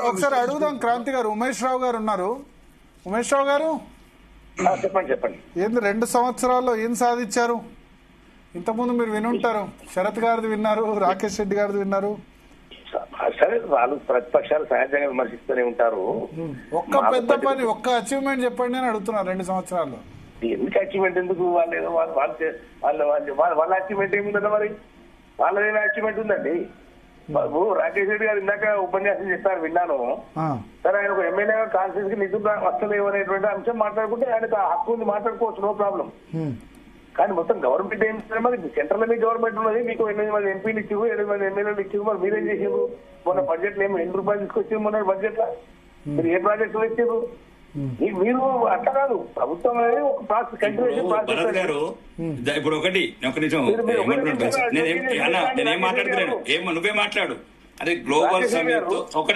ఒకసారి అడుగుదాం క్రాంతి గారు. ఉమేష్ రావు గారు ఉన్నారు. ఉమేష్ రావు గారు చెప్పండి. ఏంది 2 సంవత్సరాల్లో ఏం సాధించారు? ఇంతకుముందు మీరు వినుంటారు, శరత్ గారిది విన్నారు, రాకేష్ రెడ్డి గారిది విన్నారు. సరే, వాళ్ళు ప్రతిపక్షాలు సహజంగా విమర్శిస్తూనే ఉంటారు. ఒక్క పెద్ద పని, ఒక్క అచీవ్మెంట్ చెప్పండి అని అడుగుతున్నారు 2 సంవత్సరాల్లో. ఎందుకు అచీవ్మెంట్? ఎందుకు? వాళ్ళు ఏదో వాళ్ళ అచీవ్మెంట్ ఏముందన్న మరి? వాళ్ళదేనా అచీవ్మెంట్ ఉందండి? రాకేష్ రెడ్డి గారు ఇందాక ఉపన్యాసం చేస్తారు, విన్నాను. సరే, ఆయన ఒక ఎమ్మెల్యే కాన్స్టిట్యూన్స్ కి నిధులు వస్తలేవు అనేటువంటి అంశం మాట్లాడుకుంటే ఆయనకు హక్కు ఉంది, మాట్లాడుకోవచ్చు, నో ప్రాబ్లం. కానీ మొత్తం గవర్నమెంట్ ఏం మరి సెంట్రల్ మీ గవర్నమెంట్ ఉన్నది, మీకు 8 మంది ఎంపీలు ఇచ్చారు, 8 మంది ఎమ్మెల్యేలు ఇచ్చారు, మరి మీరేం చేసారు? మొన్న బడ్జెట్ లో ఏమో ₹8 తీసుకొచ్చారు. మొన్న బడ్జెట్ లో మీరు ఏ ప్రాజెక్టులు ఇచ్చారు? మీరు అట్లా కాదు, ప్రభుత్వం అనేది ఒక ప్రాసెస్, కంటిన్యూషన్ ప్రాసెస్. ఇప్పుడు ఒక నిమిషం నేనేం మాట్లాడుతున్నాను, నువ్వే మాట్లాడు. అదే గ్లోబల్ సమిట్ ఒక్క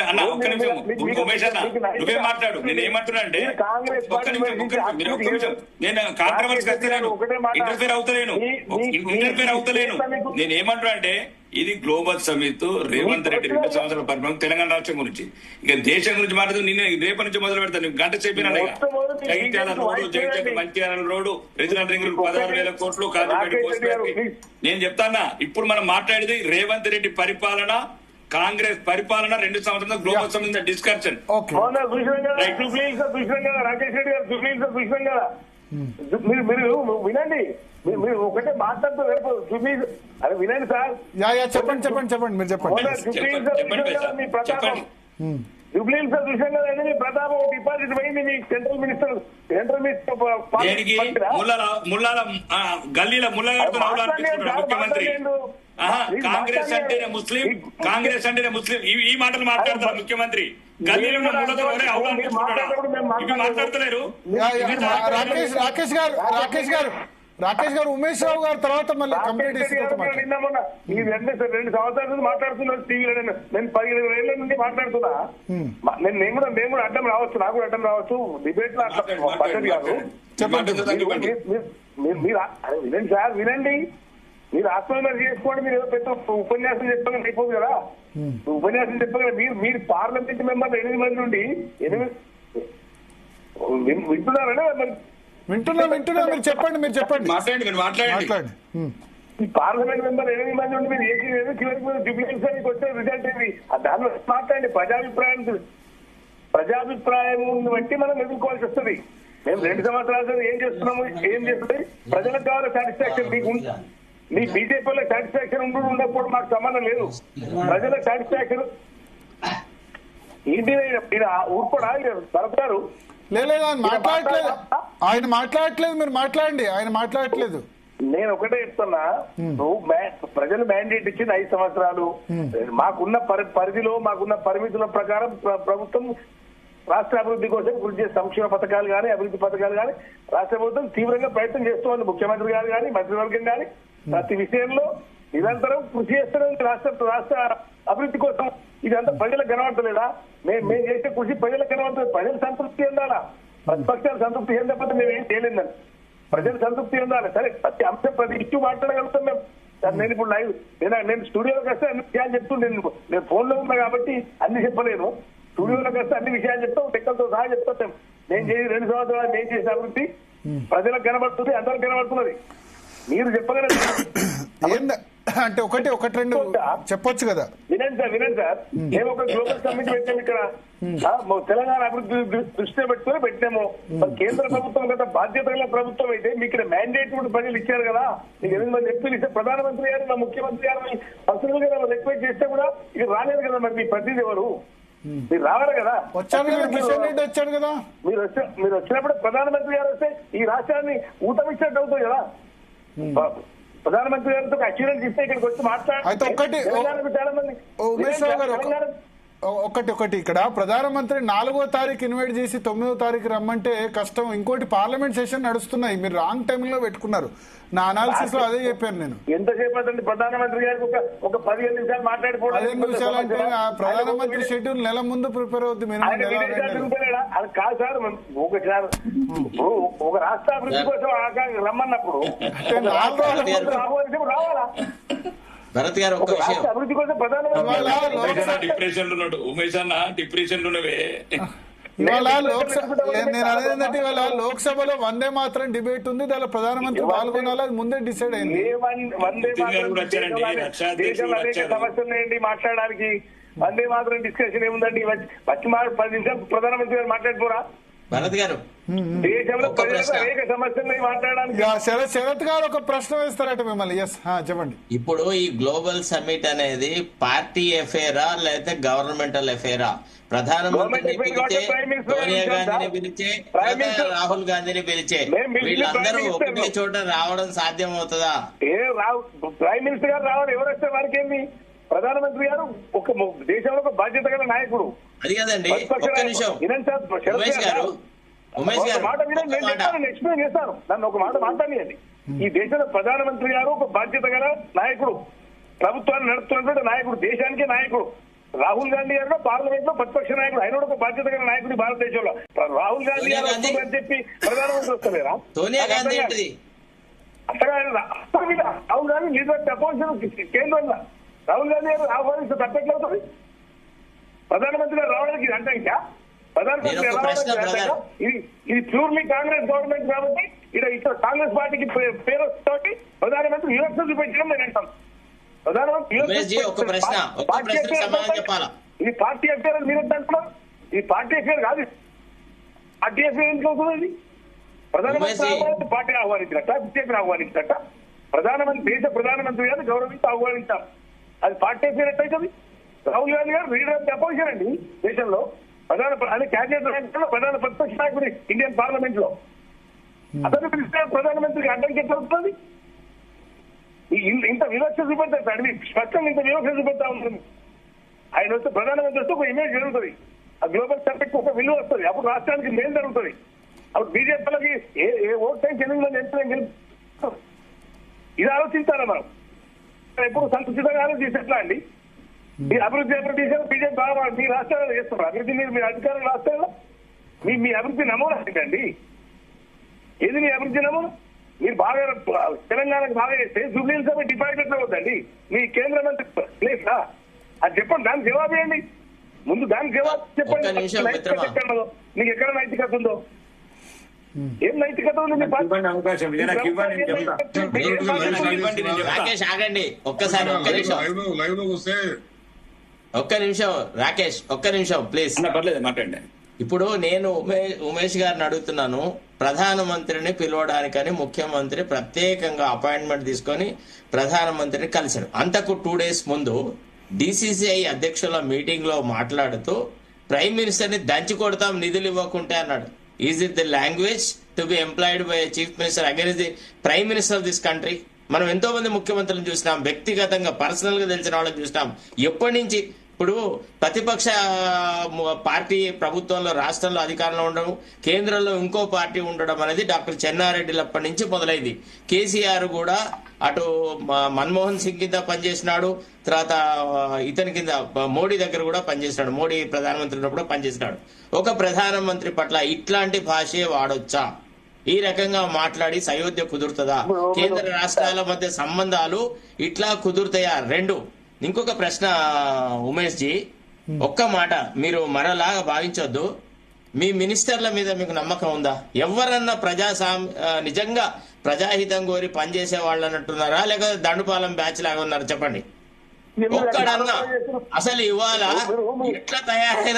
నిమిషం ఉమేష్ అన్న, నువ్వే మాట్లాడు. నేను ఏమంటున్నా అంటే ఒక్క నిమిషం నేను కాంట్రవర్సీ వస్తలేను, ఇంటర్ఫేర్ అవుతలేను. నేను ఏమంటున్నా అంటే ఇది గ్లోబల్ సమిట్ రేవంత్ రెడ్డి 2 సంవత్సరాల పరిపాలన తెలంగాణ రాష్ట్రం గురించి, ఇక దేశం గురించి మాట్లాడుతూ నేను రేపటి నుంచి మొదలు పెడతాను. గంట చెప్పిన Jagtial road, Mancherial road, regional ring road 16,000 కోట్లు, కాజీపేట పోస్ట్. నేను చెప్తానా, ఇప్పుడు మనం మాట్లాడేది రేవంత్ రెడ్డి పరిపాలన, కాంగ్రెస్ పరిపాలన 2 సంవత్సరాల global summit discussion. Rakesh Reddy గారు చూసాం కదా, మీరు వినండి, మీరు ఒకటే మాట్లాడుతూ అది వినండి సార్. చెప్పండి మీరు చెప్పండి. మీ ప్రతాపం జూబ్లీహిల్స్ చూసాం కదండి, మీ ప్రతాపం డిపాజిట్ పోయింది మీ సెంట్రల్ మినిస్టర్ గల్లీలో ముఖ్యమంత్రి. కాంగ్రెస్ అంటేనే ముస్లిం, కాంగ్రెస్ అంటేనే ముస్లిం, ఈ మాటలు మాట్లాడతారు ముఖ్యమంత్రి. గల్లీలో మాట్లాడతలేరు. రాకేష్ గారు ఉమేష్ రావు గారు తర్వాత మళ్ళీ కంప్లీట్ నిన్న 2 సంవత్సరాల నుంచి మాట్లాడుతున్నాను టీవీలో. నేను 15 ఏళ్ల నుండి మాట్లాడుతున్నా. నేను కూడా అడ్డం రావచ్చు, నాకు కూడా అడ్డం రావచ్చు. డిబేట్ లో అట్లా పద్ధతి కాదు. వినండి సార్, వినండి. మీరు ఆత్మవిమర్శ చేసుకోండి. మీరు ఏదో పెద్ద ఉపన్యాసం చెప్పగా అయిపోదు కదా, ఉపన్యాసం చెప్పగా మీరు పార్లమెంట్ మెంబర్లు 8 మంది నుండి 8 వింటున్నారనే మరి. వింటున్నా మీరు చెప్పండి మాట్లాడండి. ఈ పార్లమెంట్ మెంబర్ 8 మంది నుండి మీరు ఏసీ లేదు, చివరికి మీరు డిప్యూటీ వచ్చే రిజల్ట్ ఏది? దానిలో మాట్లాడండి. ప్రజాభిప్రాయం బట్టి మనం ఎదుర్కోవాల్సి వస్తుంది. మేము 2 సంవత్సరాలు ఏం చేస్తున్నాము, ఏం చేస్తుంది? ప్రజలకు కావాలి సాటిస్ఫాక్షన్. మీ బీజేపీలో సాటిస్ఫాక్షన్ ఉండకపోవడం మాకు సంబంధం లేదు. ప్రజల సాటిస్ఫాక్షన్ ఏంటి? ఊరుకోడా భరత్ గారు? లేదు, ఆయన మాట్లాడట్లేదు. మీరు మాట్లాడండి, ఆయన మాట్లాడట్లేదు. నేను ఒకటే చెప్తున్నా, నువ్వు ప్రజలు మ్యాండేట్ ఇచ్చింది 5 సంవత్సరాలు. మాకున్న పరిధిలో, మాకున్న పరిమితుల ప్రకారం ప్రభుత్వం రాష్ట్ర అభివృద్ధి కోసం కృషి చేసే సంక్షేమ పథకాలు కానీ, అభివృద్ధి పథకాలు కానీ రాష్ట్ర ప్రభుత్వం తీవ్రంగా ప్రయత్నం చేస్తోంది. ముఖ్యమంత్రి గారు కానీ, మంత్రివర్గం కానీ ప్రతి విషయంలో నిరంతరం కృషి చేస్తున్నది రాష్ట్ర అభివృద్ధి కోసం. ఇదంతా ప్రజలకు కనబడతలేదా? మేము చేసే కృషి ప్రజలకు కనబడుతుంది. ప్రజలు సంతృప్తి చెందాలా, ప్రతిపక్షాలు సంతృప్తి చెందకపోతే మేము ఏం చేయలేదని. ప్రజలు సంతృప్తి చెందాలి. సరే, ప్రతి అంశం ప్రతి ఇష్యూ మాట్లాడగలుగుతాం మేము. నేను ఇప్పుడు లైవ్ నేను స్టూడియోలోకి వస్తే అన్ని విషయాలు చెప్తుండే. నేను ఫోన్ లో ఉన్నా కాబట్టి అన్ని చెప్పలేను. స్టూడియోలోకి వస్తే అన్ని విషయాలు చెప్తాం, లెక్కలతో సహా చెప్తాం. నేను చేసి 2 సంవత్సరాలు నేను చేసే అభివృద్ధి ప్రజలకు కనబడుతుంది, అందరికి కనబడుతున్నది. మీరు చెప్పగలరు అంటే ఒకటి 2 చెప్పొచ్చు కదా. వినండి సార్, మేము ఒక గ్లోబల్ సమ్మిట్ పెట్టాము ఇక్కడ. తెలంగాణ అభివృద్ధి దృష్టిలో పెట్టాము. కేంద్ర ప్రభుత్వం కదా బాధ్యత గల ప్రభుత్వం అయితే మీకు ఇక్కడ మ్యాండేట్ కూడా ప్రజలు ఇచ్చారు కదా. మీకు 8 మంది ఎంపీలు ఇస్తే ప్రధానమంత్రి గారు, మా ముఖ్యమంత్రి గారు పర్సనల్ గా రిక్వెస్ట్ చేస్తే కూడా ఇక్కడ రాలేదు కదా. మరి మీ ప్రతినిధి ఎవరు? మీరు రావాలి కదా. వచ్చాడు కదా. మీరు వచ్చినప్పుడు ప్రధానమంత్రి గారు వస్తే ఈ రాష్ట్రాన్ని ఊతమిచ్చినట్టు అవుతుంది కదా. ప్రధానమంత్రి గారితో అష్యూరెన్స్ ఇస్తే ఇక్కడికి వచ్చి మాట్లాడి చాలా మంది ఒకటి ఇక్కడ ప్రధానమంత్రి 4వ తారీఖు ఇన్వైట్ చేసి 9వ తారీఖు రమ్మంటే కష్టం. ఇంకోటి పార్లమెంట్ సెషన్ నడుస్తున్నాయి, మీరు రాంగ్ టైమ్ లో పెట్టుకున్నారు. నా అనాలిసిస్ లో అదే చెప్పాను నేను. ఎంతసేపు అవుతుంది ప్రధానమంత్రి గారికి ఒక 15 నిమిషాలు మాట్లాడిపోవడం? 15 నిమిషాలు అంటే ప్రధానమంత్రి షెడ్యూల్ నెల ముందు ప్రిపేర్ అవుతుంది. అది కాదు సార్. ఒక రాష్ట్ర అభివృద్ధి కోసం రమ్మన్నప్పుడు రావాలా? భరత్ గారు ఒక్క విషయం, రాష్ట్ర అభివృద్ధి కోసం ప్రధానమంత్రి ఇవాళ డిప్రెషన్ లో ఉన్నాడు ఉమేష్ అన్న, డిప్రెషన్ లో ఉన్నవే. ఇవాళ లోక్సభ నేను అనేది ఏంటంటే ఇవాళ లోక్సభలో వందే మాత్రం డిబేట్ ఉంది, దానిలో ప్రధానమంత్రి పాల్గొనాలి, అది ముందే డిసైడ్ అయింది. వందే గారు కూడా వచ్చారండి, రక్షా అధ్యక్షులు దేశంలో అనేక వచ్చారు. సమస్యలు ఏంటి మాట్లాడడానికి, వందే మాత్రం డిస్కషన్ ఏముందండి? వచ్చి 10 నిమిషాలు ప్రధానమంత్రి గారు మాట్లాడిపోరా? భరత్ గారు దేశంలో ఒక్క ప్రజలకు ప్రశ్న. అనేక సమస్యలు మాట్లాడడానికి. యా, శరత్ గారు ఒక ప్రశ్న వేస్తారట మిమ్మల్ని. ఎస్, చెప్పండి. ఇప్పుడు ఈ గ్లోబల్ సమ్మిట్ అనేది పార్టీ ఎఫేరా లేకపోతే గవర్నమెంటల్ ఎఫేరా? ప్రధానమంత్రిని Government affair పిలిచే, కాదు, Prime Minister సోనియా గారు గాంధీని సార్. పిలిచే, Prime లేదా Minister. రాహుల్ గాంధీని పిలిచే, మేము పిలిచిన వీళ్ళందరూ Prime Minister ఒకటే చోట రావడం సాధ్యం అవుతుందా? ప్రైమ్ మినిస్టర్ గారు రావాలి, ఎవరు వస్తే వారికి ఏంది? ప్రధానమంత్రి గారు ఒక దేశంలో ఒక బాధ్యత గల నాయకుడు. అది కదండి, ప్రతిపక్ష ఒక్క నిమిషం. నాయకుడు. వినండి సార్, శరత్ ఉమేష్ గారు, ఉమేష్ ఒక గారు మాట వినండి, నేను ఒక్క మాట. చెప్తాను, ఎక్స్ప్లెయిన్ చేస్తాను. నన్ను ఒక మాట మాట్లాడియండి. ఈ దేశంలో ప్రధానమంత్రి గారు ఒక బాధ్యత గల నాయకుడు, ప్రభుత్వాన్ని నడుపుతున్నటువంటి నాయకుడు, దేశానికి నాయకుడు. రాహుల్ గాంధీ గారు పార్లమెంట్ లో ప్రతిపక్ష నాయకుడు, ఆయన కూడా ఒక బాధ్యత గల నాయకుడు భారతదేశంలో. రాహుల్ గాంధీ గారు సోనియా గాంధీ. వస్తుందని చెప్పి ప్రధానమంత్రి వస్తలేరా? సోనియా గాంధీ ఏంటిది? రాహుల్ గాంధీ లీడర్ అపోజిషన్ కేంద్రంలో రాహుల్ గాంధీ గారు ఆహ్వానిస్తే తప్పెట్లవుతుంది. ప్రధానమంత్రి గారు రావడానికి ఇది అంటే ఇంకా ప్రధానమంత్రి నేను ఒక ప్రశ్న రావడానికి ఇది ప్యూర్లీ కాంగ్రెస్ గవర్నమెంట్ కాబట్టి ఇక్కడ కాంగ్రెస్ పార్టీకి పేరు తోటి ప్రధానమంత్రి యూఎస్ చూపించడం నేను అంటాను. ప్రధానమంత్రి ఉమేష్ జీ, ఒక్క ప్రశ్న, ఒక్క ప్రశ్నకు సమాధానం చెప్పాలా? ఇది పార్టీ అఫేర్ అని మీరు అంటున్నారు. ఇది పార్టీ అఫేర్ కాదు. పార్టీ అఫేర్ ఎందుకు అవుతుంది? ఇది ప్రధానమంత్రి ఆహ్వానించి పార్టీ ఆహ్వానించినట్ట, బీజేపీని ఆహ్వానించినట్ట, దేశ ప్రధానమంత్రి గారిని గౌరవించి ఆహ్వానించారు. అది పార్టీ అఫేర్ ఎట్లయితుంది? రాహుల్ గాంధీ గారు లీడర్ ఆఫ్ ది అపోజిషన్ అండి దేశంలో, అదే క్యాబినెట్ ర్యాంకులో ప్రధాన ప్రతిపక్ష నాయకుడు ఇండియన్ పార్లమెంట్ లో. అతను పిలిస్తే ప్రధానమంత్రికి అడ్డంకి ఎట్లా అవుతుంది? ఇంత వివక్ష చూపెడతారు సార్, స్పష్టంగా ఇంత వివక్ష చూపెడతా ఉంటుంది. ఆయన వస్తే ప్రధానమంత్రి వస్తే ఒక ఇమేజ్ జరుగుతుంది, ఆ గ్లోబల్ సబ్జెక్ట్ ఒక విలువ వస్తుంది, అప్పుడు రాష్ట్రానికి మేలు జరుగుతుంది. అప్పుడు బీజేపీలకి ఏ ఓట్ టైం 8 మంది ఎంత ఇది ఆలోచించాలా మనం? ఎప్పుడు సంతృప్తిగానే ఎట్లా అండి? మీ అభివృద్ధి బీజేపీ బాగా మీ రాష్ట్రాల్లో చేస్తున్నారు అభివృద్ధి, మీ అధికారులు రాష్ట్రాల్లో మీ అభివృద్ధి నమూనా ఏంటండి? ఏది మీ అభివృద్ధి నమూనా? మీరు బాగా తెలంగాణకు బాగా చేస్తే జూబ్లీ సభ డిపాజిట్ అవుతుందండి మీ కేంద్ర మంత్రి ప్లేసా? అది చెప్పండి, దానికి జవాబు ఇవ్వండి. ముందు దానికి జవాబు చెప్పండి. ఒక్క నిమిషం మిత్రమా. మీకు ఎక్కడ నైతికత ఉందో? ఏం నైతికత ఉంది మీ పార్టీ? ఇవ్వండి అవకాశం, నాకు ఇవ్వండి, నేను చెప్తా. ఇవ్వండి, నేను చెప్తా. రాకేష్ ఆగండి ఒక్కసారి, ఒక్క నిమిషం, లైవ్ లో వస్తే ఒక్క నిమిషం రాకేష్, ఒక్క నిమిషం ప్లీజ్. అన్న, పర్లేదు మాట్లాడండి. ఇప్పుడు నేను ఉమేష్ గారిని అడుగుతున్నాను, ప్రధానమంత్రిని పిలవడానికని ముఖ్యమంత్రి ప్రత్యేకంగా అపాయింట్మెంట్ తీసుకొని ప్రధానమంత్రిని కలిశారు. అంతకు 2 days ముందు డిసిసిఐ అధ్యక్షుల మీటింగ్ లో మాట్లాడుతూ ప్రైమ్ మినిస్టర్ ని దంచి కొడతాం నిధులు ఇవ్వకుంటే అన్నాడు. Is it the language to be employed by chief minister against the prime minister of this country? మనం ఎంతో మంది ముఖ్యమంత్రులను చూసినాం, వ్యక్తిగతంగా పర్సనల్ గా తెలిసిన వాళ్ళని చూసినాం. ఎప్పటి నుంచి ఇప్పుడు ప్రతిపక్ష పార్టీ ప్రభుత్వంలో రాష్ట్రంలో అధికారంలో ఉండడం, కేంద్రంలో ఇంకో పార్టీ ఉండడం అనేది డాక్టర్ చెన్నారెడ్డిలప్పటి నుంచి మొదలైంది. కేసీఆర్ కూడా అటు మన్మోహన్ సింగ్ కింద పనిచేసినాడు, తర్వాత ఇతని కింద మోడీ దగ్గర కూడా పనిచేసినాడు, మోడీ ప్రధానమంత్రి ఉన్నప్పుడు పనిచేసినాడు. ఒక ప్రధానమంత్రి పట్ల ఇట్లాంటి భాషే వాడొచ్చా? ఈ రకంగా మాట్లాడి సయోధ్య కుదురుతుందా? కేంద్ర రాష్ట్రాల మధ్య సంబంధాలు ఇట్లా కుదురుతాయా? 2. ఇంకొక ప్రశ్న ఉమేష్ జీ, ఒక్క మాట మీరు మరలాగా భావించొద్దు. మీ మినిస్టర్ల మీద మీకు నమ్మకం ఉందా? ఎవరన్నా నిజంగా ప్రజాహితం కోరి పనిచేసే వాళ్ళు అన్నట్టున్నారా, లేకపోతే దండుపాలెం బ్యాచ్ లాగా ఉన్నారా? చెప్పండి. ఒక్కడన్నా అసలు ఇవాళ ఎట్లా తయారైన